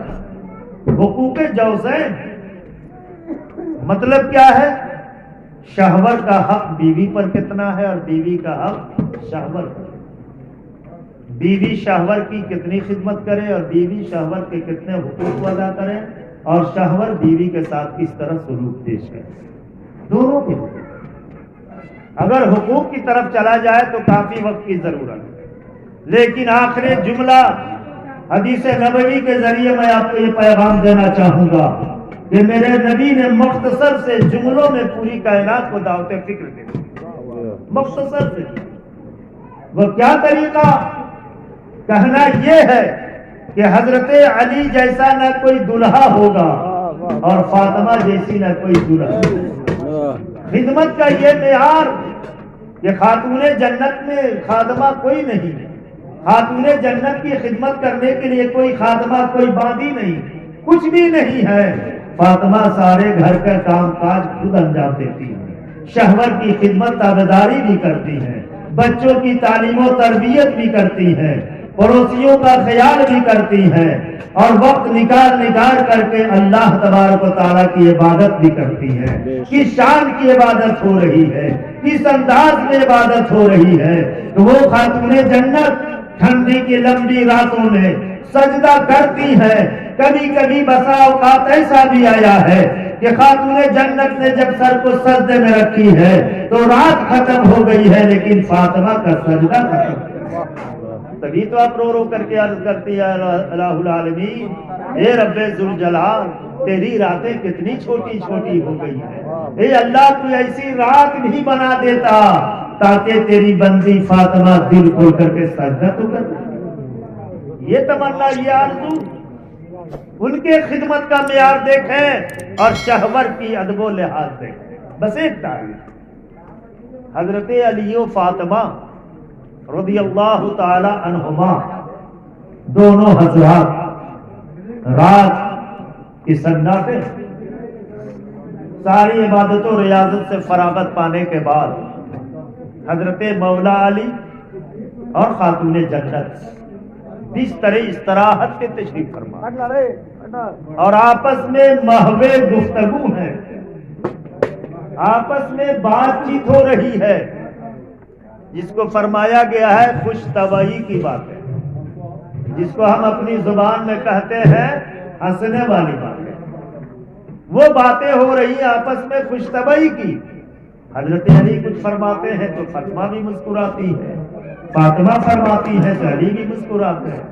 حقوق جوزین مطلب کیا ہے؟ شوہر کا حق بیوی پر کتنا ہے اور بیوی کا حق شوہر پر. بیوی شوہر کی کتنی خدمت کرے اور بیوی شوہر کے کتنے حقوق ادا کرے اور شوہر بیوی کے ساتھ کس طرح سلوک پیش کرے. دونوں کے حقوق. اگر حقوق کی طرف چلا جائے تو کافی وقت کی ضرورت ہے، لیکن آخری جملہ حدیث نبوی کے ذریعے میں آپ کو یہ پیغام دینا چاہوں گا کہ میرے نبی نے مختصر سے جملوں میں پوری کائنات کو دعوت فکر دے دی. مختصر سے وہ کیا طریقہ؟ کہنا یہ ہے کہ حضرت علی جیسا نہ کوئی دلہا ہوگا اور فاطمہ جیسی نہ کوئی دلہا. خدمت کا یہ معیار کہ خاتون جنت میں خادمہ کوئی نہیں ہے. خاتون جنت کی خدمت کرنے کے لیے کوئی خادمہ، کوئی باندی نہیں، کچھ بھی نہیں ہے. فاطمہ سارے گھر کا کام کاج خود انجام دیتی ہے، شوہر کی خدمت تابعداری بھی کرتی ہے، بچوں کی تعلیم و تربیت بھی کرتی ہے، پڑوسیوں کا خیال بھی کرتی ہے اور وقت نکال کر کے اللہ تبارک و تعالیٰ کی عبادت بھی کرتی ہے. کس شان کی عبادت ہو رہی ہے، کس انداز میں عبادت ہو رہی ہے. تو وہ خاتون جنت ٹھنڈی کی لمبی راتوں میں سجدہ کرتی ہے. کبھی کبھی بسا اوقات ایسا بھی آیا ہے کہ خاتون جنت نے جب سر کو سجدے میں رکھی ہے تو رات ختم ہو گئی ہے لیکن فاطمہ کا سجدہ ختم. تبھی تو آپ رو رو کر کے عرض کرتی ہے الہ العالمین، اے رب ذوالجلال تیری راتیں کتنی چھوٹی چھوٹی ہو گئی ہیں. اے اللہ تو ایسی رات بھی بنا دیتا تاکہ تیری بندی فاطمہ دل کھول کر کے سجدہ تو کر. یہ تمنا، یہ آرزو. ان کے خدمت کا معیار دیکھیں اور شوہر کی ادب و لحاظ دیکھیں. بس ایک تعریف، حضرت علی و فاطمہ رضی اللہ تعالی عنہما دونوں حضرات رات کی سنتیں ساری عبادت و ریاضت سے فراغت پانے کے بعد حضرت مولا علی اور خاتون جنت بستر استراحت کے تشریف فرما اور آپس میں محو گفتگو ہے، آپس میں بات چیت ہو رہی ہے، جس کو فرمایا گیا ہے خوش طبعی کی باتیں، جس کو ہم اپنی زبان میں کہتے ہیں ہنسنے والی باتیں. وہ باتیں ہو رہی ہیں آپس میں خوش طبعی کی. حضرت علی کچھ فرماتے ہیں تو فاطمہ بھی مسکراتی ہے، فاطمہ فرماتی ہے تو علی بھی مسکراتے ہیں.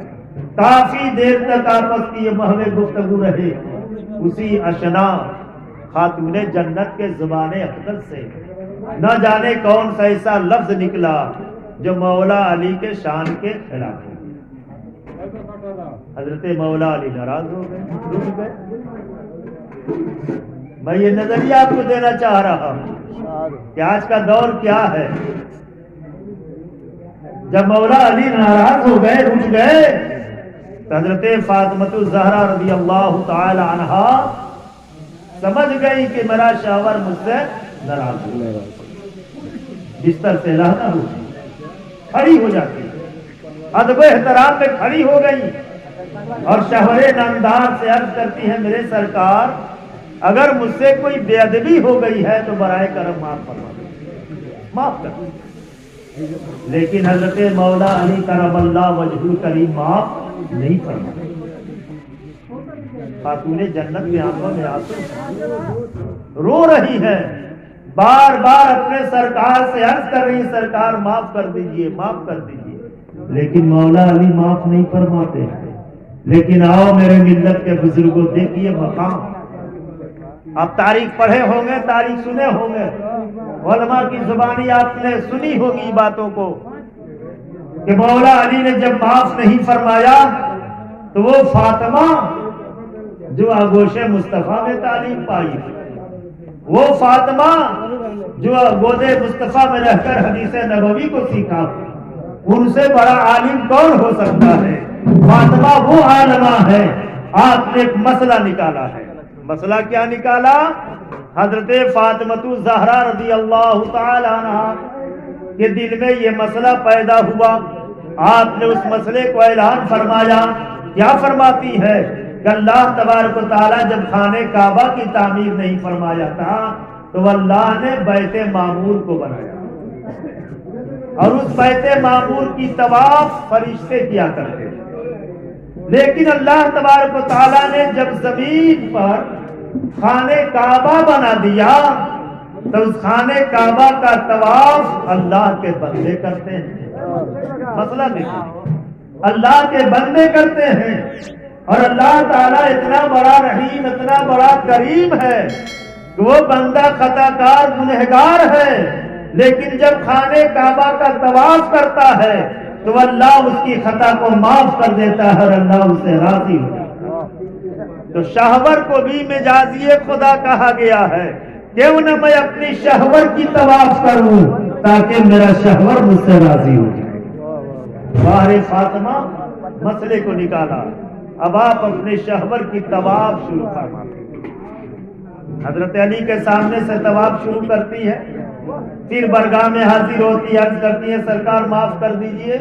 کافی دیر تک آپس کی یہ محو گفتگو رہے. اسی اشنا خاتون جنت کے زبان اقدس سے نہ جانے کون سا ایسا لفظ نکلا جو مولا علی کے شان کے خلاف ہو. حضرت مولا علی ناراض ہو گئے، رک گئے. میں یہ نظریہ آپ کو دینا چاہ رہا ہوں کہ آج کا دور کیا ہے. جب مولا علی ناراض ہو گئے، رک گئے، تو حضرت فاطمۃ الزہرا رضی اللہ تعالی عنہا سمجھ گئی کہ میرا شوہر مجھ سے ناراض ہو، بستر سے لہنا ہو، کھڑی ہو جاتی، ادب احترام میں کھڑی ہو گئی اور شوہر نامدار سے عرض کرتی ہے میرے سرکار اگر مجھ سے کوئی بے ادبی ہو گئی ہے تو برائے کرم معاف فرما دیں، معاف کر دیں۔ لیکن حضرت مولا علی کرم اللہ وجہ الکریم معاف نہیں فرما۔ خاتون جنت کے آنکھوں میں آنسو، رو رہی ہے، بار بار اپنے سرکار سے عرض کر رہی سرکار معاف کر دیجئے، معاف کر دیجئے، لیکن مولا علی معاف نہیں فرماتے ہیں۔ لیکن آؤ میرے ملت کے بزرگوں، دیکھیے مقام، آپ تاریخ پڑھے ہوں گے، تاریخ سنے ہوں گے، علماء کی زبانی آپ نے سنی ہوگی باتوں کو کہ مولا علی نے جب معاف نہیں فرمایا تو وہ فاطمہ جو آغوش مصطفیٰ میں تعلیم پائی، وہ فاطمہ جو گود مصطفیٰ میں رہ کر حدیث نبوی کو سیکھا، ان سے بڑا عالم کون ہو سکتا ہے؟ فاطمہ وہ عالمہ ہے۔ آپ نے ایک مسئلہ نکالا ہے، مسئلہ کیا نکالا؟ حضرت فاطمۃ الزہرا رضی اللہ تعالی عنہا کے دل میں یہ مسئلہ پیدا ہوا، آپ نے اس مسئلے کو اعلان فرمایا۔ کیا فرماتی ہے کہ اللہ تبارک و تعالیٰ جب خانہ کعبہ کی تعمیر نہیں فرمایا تھا تو اللہ نے بیت معمور کو بنایا، اور اس بیت معمور کی طواف فرشتے کیا کرتے تھے، لیکن اللہ تبارک و تعالیٰ نے جب زمین پر خانہ کعبہ بنا دیا تو اس خانہ کعبہ کا طواف اللہ کے بندے کرتے ہیں۔ مسئلہ دیکھیں، اللہ کے بندے کرتے ہیں، اور اللہ تعالیٰ اتنا بڑا رحیم، اتنا بڑا کریم ہے کہ وہ بندہ خطا کار گنہگار ہے، لیکن جب خانہ کعبہ کا طواف کرتا ہے تو اللہ اس کی خطا کو معاف کر دیتا ہے اور اللہ اس سے راضی ہو جاتا ہے۔ تو شہور کو بھی مجازی خدا کہا گیا ہے، کیوں نہ میں اپنی شہور کی طواف کروں تاکہ میرا شہور مجھ سے راضی ہو جائے۔ باہر فاطمہ مسئلے کو نکالا، اب آپ اپنے شہور کی طواف شروع فرماتے ہیں۔ حضرت علی کے سامنے سے طواف شروع کرتی ہے، پھر برگاہ میں حاضر ہوتی ہے، عرض کرتی ہے سرکار معاف کر دیجئے،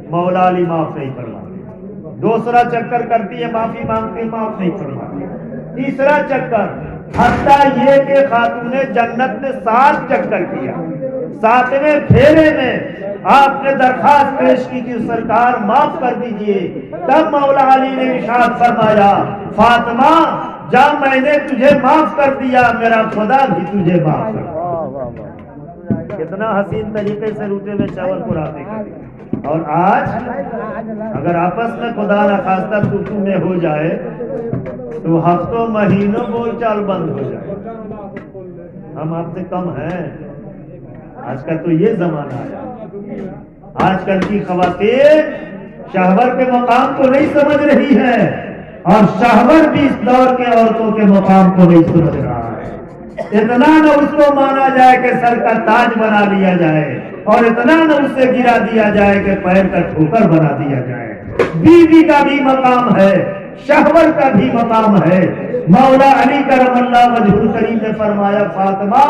مولا علی معاف نہیں فرماتے۔ دوسرا چکر کرتی ہے، معافی مانگتی، معاف نہیں فرماتے۔ تیسرا چکر، حتیٰ یہ کہ خاتون جنت نے 7 چکر کیا، 7ویں پھیرے میں آپ نے درخواست پیش کی کہ سرکار معاف کر دیجئے، تب مولا علی نے ارشاد فرمایا فاطمہ جا، میں نے تجھے معاف کر دیا، میرا خدا بھی تجھے معاف کر دیا۔ کتنا حسین طریقے سے روٹے میں چاول کو راضی کر۔ اور آج اگر آپس میں خدا نخواستہ تو میں ہو جائے تو ہفتوں مہینوں بول چال بند ہو جائے۔ ہم آپ سے کم ہیں، آج کل تو یہ زمانہ ہے۔ آج کل کی خواتین شہور کے مقام کو نہیں سمجھ رہی ہے، اور شہور بھی اس دور کے عورتوں کے مقام کو نہیں سمجھ رہا ہے۔ اتنا نہ اس کو مانا جائے کہ سر کا تاج بنا لیا جائے، اور اتنا نہ اس سے گرا دیا جائے کہ پیر کا ٹھوکر بنا دیا جائے۔ بیوی کا بھی مقام ہے، شہور کا بھی مقام ہے۔ مولا علی کرم اللہ وجہ الکریم نے فرمایا فاطمہ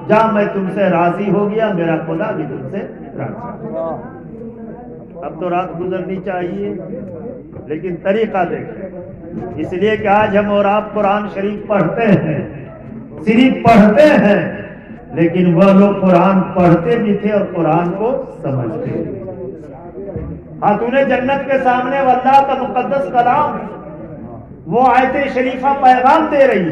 جا، میں تم سے راضی ہو گیا، میرا خدا بھی تم سے راضی۔ اب تو رات گزرنی چاہیے، لیکن طریقہ دیکھیں، اس لیے کہ آج ہم اور آپ قرآن شریف پڑھتے ہیں، صرف پڑھتے ہیں، لیکن وہ لوگ قرآن پڑھتے بھی تھے اور قرآن کو سمجھتے بھی۔ خاتون جنت کے سامنے اللہ کا مقدس کلام، وہ آیت شریفہ پیغام دے رہی،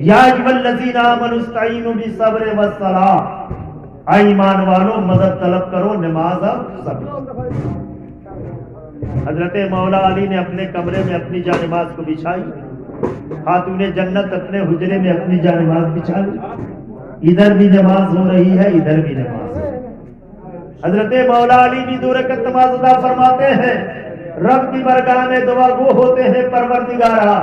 یا ایھا الذین آمنوا استعینوا بالصبر والصلاۃ، اے ایمان والو مدد طلب کرو نماز اور صبر۔ حضرت مولا علی نے اپنے کمرے میں اپنی جانماز کو بچھائی، خاتون جنت اپنے حجرے میں اپنی جانماز بچھا لی، ادھر بھی نماز ہو رہی ہے، ادھر بھی نماز ہے۔ حضرت مولا علی بھی 2 رکعت نماز ادا فرماتے ہیں، رب کی برگاہ میں دعا گو ہوتے ہیں پروردگارا،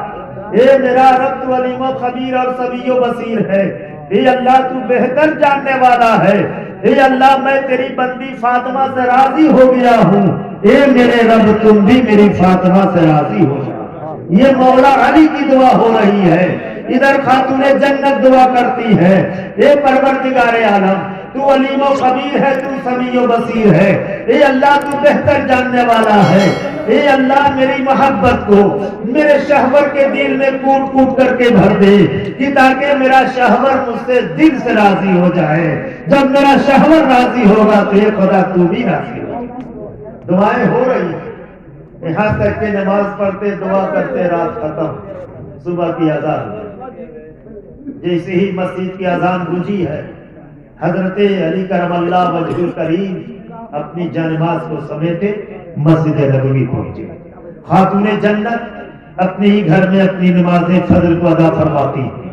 اے میرا رب تو علیم و خبیر اور سمیع و بصیر ہے، اے اللہ تو بہتر جاننے والا ہے، اے اللہ میں تیری بندی فاطمہ سے راضی ہو گیا ہوں، اے میرے رب تم بھی میری فاطمہ سے راضی ہو جا۔ یہ مولا علی کی دعا ہو رہی ہے، ادھر خاتون جنت دعا کرتی ہے، اے پروردگار عالم تو علیم و خبیر ہے، تو سمیع و بصیر ہے، اے اللہ تو بہتر جاننے والا ہے، اے اللہ میری محبت کو میرے شہور کے دل میں کوٹ کوٹ کر کے بھر دے کہ تاکہ میرا شہور مجھ سے دل سے راضی ہو جائے۔ جب میرا شہور راضی ہوگا تو یہ خدا تو بھی راضی ہوگا۔ دعائیں ہو رہی ہیں، یہاں تک کہ نماز پڑھتے دعا کرتے رات ختم، صبح کی اذان جیسے ہی مسجد کی اذان گونجی ہے، حضرت علی کرم اللہ وجہ الکریم اپنی جانماز کو سمیٹے مسجد نبوی پہنچے۔ خاتون جنت اپنے ہی گھر میں اپنی نماز فجر کو ادا فرماتی ہیں،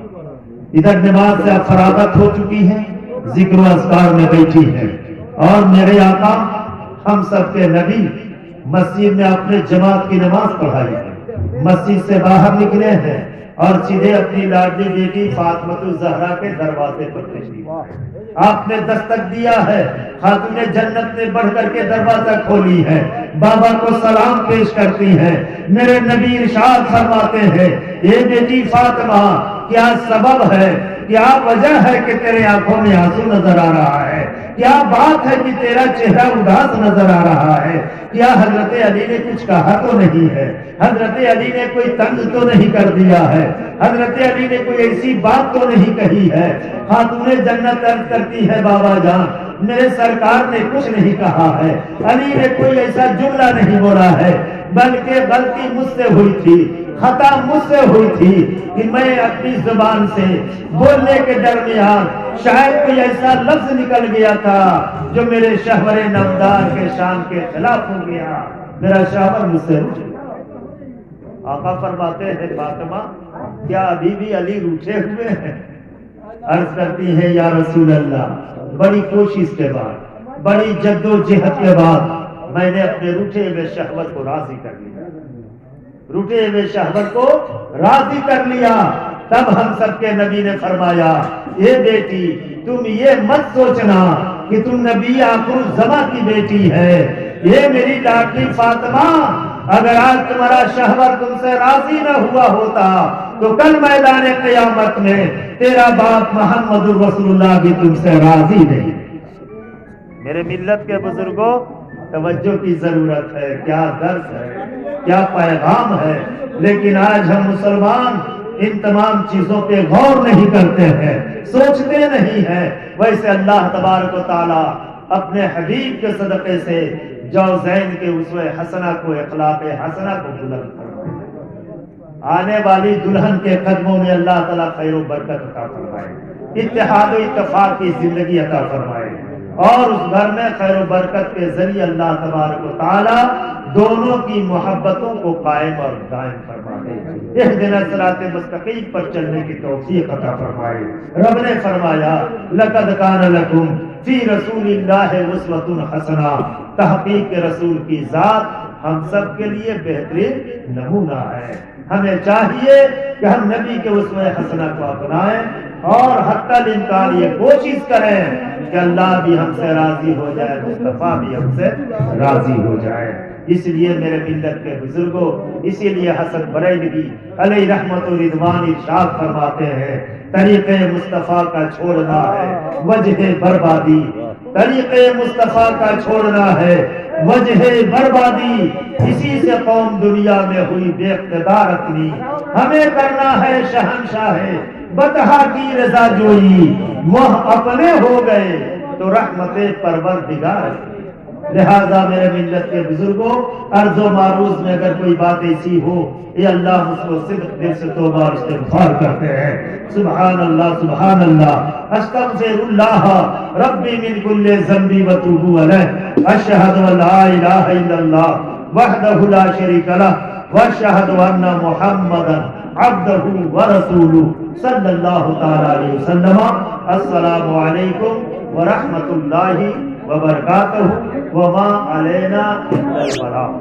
ادھر نماز سے اب فراغت ہو چکی ہے، ذکر و اذکار میں بیٹھی ہے، اور میرے آقا ہم سب کے نبی مسجد میں اپنے جماعت کی نماز پڑھائی ہے، مسجد سے باہر نکلے ہیں اور سیدھے اپنی لاڈلی بیٹی فاطمہ الزہرا کے دروازے پر تشریف آپ نے دستک دیا ہے۔ خاتون جنت نے بڑھ کر کے دروازہ کھولی ہے، بابا کو سلام پیش کرتی ہے۔ میرے نبی ارشاد فرماتے ہیں، اے بیٹی فاطمہ کیا سبب ہے، کیا وجہ ہے کہ تیرے آنکھوں میں آنسو نظر آ رہا ہے، کیا بات ہے کہ تیرا چہرہ اداس نظر آ رہا ہے؟ کیا حضرت علی نے کچھ کہا تو نہیں ہے؟ حضرت علی نے کوئی طنز تو نہیں کر دیا ہے؟ حضرت علی نے کوئی ایسی بات تو نہیں کہی ہے؟ خاتون جنت عرض کرتی ہے، بابا جان میرے سرکار نے کچھ نہیں کہا ہے، علی نے کوئی ایسا جملہ نہیں بولا ہے، بلکہ غلطی مجھ سے ہوئی تھی، خطا مجھ سے ہوئی تھی کہ میں اپنی زبان سے بولنے کے درمیان شاید کوئی ایسا لفظ نکل گیا تھا جو میرے شہور نمدار کے شان کے خلاف ہو گیا، میرا شہور مجھ سے روٹھ گیا۔ آقا فرماتے ہیں، فاطمہ کیا ابھی بھی علی روٹھے ہوئے ہیں؟ عرض کرتی ہے، یا رسول اللہ بڑی کوشش کے بعد، بڑی جد و جہد کے بعد میں نے اپنے روٹھے ہوئے شہور کو راضی کر لیا، روٹھے ہوئے شہور کو راضی کر لیا۔ تب ہم سب کے نبی نے فرمایا، اے بیٹی تم یہ مت سوچنا کہ تم نبی آخر الزماں کی بیٹی ہے، یہ میری لاڈلی فاطمہ اگر آج تمہارا شہور تم سے راضی نہ ہوا ہوتا تو کل میدان قیامت میں تیرا باپ محمد رسول اللہ بھی تم سے راضی نہیں۔ میرے ملت کے بزرگوں توجہ کی ضرورت ہے، کیا درس ہے، کیا پیغام ہے، لیکن آج ہم مسلمان ان تمام چیزوں پہ غور نہیں کرتے ہیں، سوچتے نہیں ہیں۔ ویسے اللہ تبارک و تعالی اپنے حبیب کے صدقے سے جوزین کے اسوہ حسنہ کو، اخلاق حسنہ کو بلند فرمائے، آنے والی دلہن کے قدموں میں اللہ تعالیٰ خیر و برکت عطا فرمائے، اتحاد و اتفاق کی زندگی عطا فرمائے، اور اس گھر میں خیر و برکت کے ذریعے اللہ تبارک و تعالی دونوں کی محبتوں کو قائم اور دائم فرمائے، اہدنا الصراط المستقیم پر چلنے کی توفیق عطا فرمائے۔ رب نے فرمایا، لقد کان لکم فی رسول اللہ اسوۃ حسنہ، تحقیق رسول کی ذات ہم سب کے لیے بہترین نمونہ ہے۔ ہمیں چاہیے کہ ہم نبی کے اسوہ حسنہ کو اپنائیں اور حتی الامکان یہ کوشش کریں کہ اللہ بھی ہم سے راضی ہو جائے، مصطفیٰ بھی ہم سے راضی ہو جائے۔ اس لیے میرے ملت کے بزرگوں، اسی لیے حسن بریلوی علیہ رحمت و رضوان ارشاد فرماتے ہیں، طریقے مصطفیٰ کا چھوڑنا ہے وجہ بربادی، طریقے مصطفیٰ کا چھوڑنا ہے وجہ بربادی، اسی سے قوم دنیا میں ہوئی بے اقتدار اپنی، ہمیں کرنا ہے شہنشاہ بطحا کی رضا جوئی، وہ اپنے ہو گئے تو رحمت پروردگار۔ لہذا میرے ملت کے بزرگوں، عرض و معروض میں اگر کوئی بات ایسی ہو، یہ اللہ اس کو صدق دل سے توبہ اور استغفار کرتے ہیں، سبحان اللہ سبحان اللہ، استغفر اللہ ربی من کل ذنب وتوب الیہ، اشہد ان لا الہ الا اللہ وحدہ لا شریک لہ واشہد ان محمدا عبدہ ورسولہ صلی اللہ تعالی علیہ وسلم۔ السلام علیکم ورحمۃ اللہ وبرکاتہ، وما علینا الا البلاغ۔